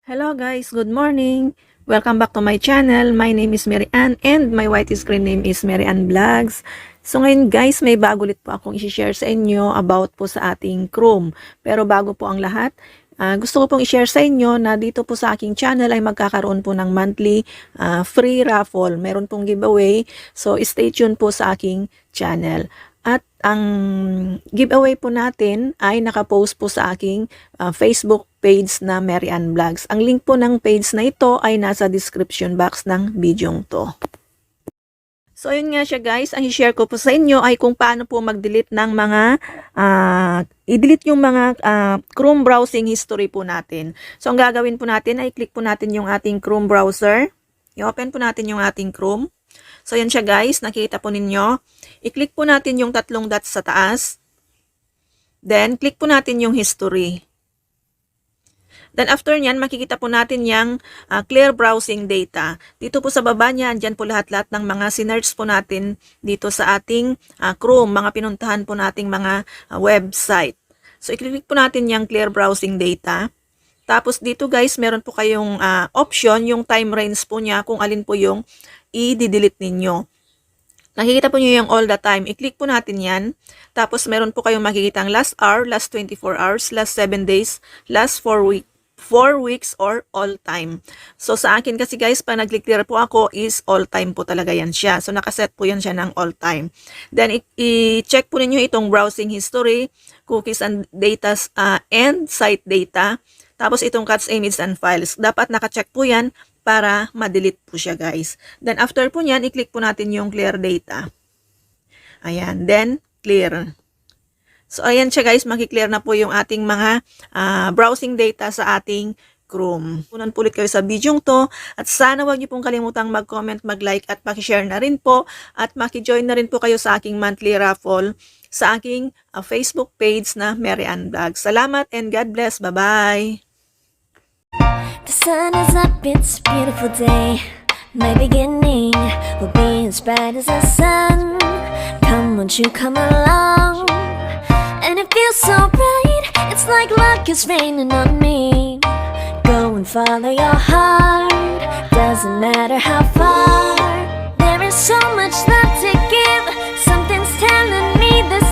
Hello guys, good morning! Welcome back to my channel. My name is Mary Ann and my white screen name is Mary Ann Vlogs. So ngayon guys, may bago ulit po akong i-share sa inyo about po sa ating Chrome. Pero bago po ang lahat, gusto ko pong i-share sa inyo na dito po sa aking channel ay magkakaroon po ng monthly free raffle. Meron pong giveaway. So stay tuned po sa aking channel. At ang giveaway po natin ay nakapost po sa aking Facebook page na Mary Ann Vlogs. Ang link po ng page na ito ay nasa description box ng video to. So ayun nga siya guys, ang i-share ko po sa inyo ay kung paano po mag-delete ng mga i-delete yung mga Chrome browsing history po natin. So ang gagawin po natin ay click po natin yung ating Chrome browser. I-open po natin yung ating Chrome. So yan siya guys, nakita po ninyo. I-click po natin yung tatlong dots sa taas. Then click po natin yung history. Then after nyan, makikita po natin yung clear browsing data. Dito po sa baba niya, andyan po lahat-lahat ng mga sinerch po natin dito sa ating Chrome, mga pinuntahan po nating mga website. So i-click po natin yung clear browsing data. Tapos dito guys, meron po kayong option, yung time range po niya kung alin po yung i-delete ninyo. Nakikita po nyo yung all the time. I-click po natin yan. Tapos meron po kayong makikitang last hour, last 24 hours, last 7 days, last 4 weeks, or all time. So sa akin kasi guys, pag nag-clear po ako is all time po talaga yan siya. So nakaset po yan siya ng all time. Then i-check po ninyo itong browsing history, cookies and data, and site data. Tapos itong cuts, images, and files. Dapat naka-check po yan para ma-delete po siya guys. Then after po nyan, i-click po natin yung clear data. Ayan, then clear. So ayan siya guys, makiklear na po yung ating mga browsing data sa ating Chrome. Punan po ulit kayo sa video to at sana wag niyo pong kalimutang mag-comment, mag-like at maki-share na rin po at maki-join na rin po kayo sa aking monthly raffle sa aking Facebook page na Mary Ann Vlogs. Salamat and God bless. Bye-bye! The sun is up, it's a beautiful day. My beginning will be as bright as the sun. Come, won't you come along? And it feels so bright, it's like luck is raining on me. Go and follow your heart, doesn't matter how far. There is so much that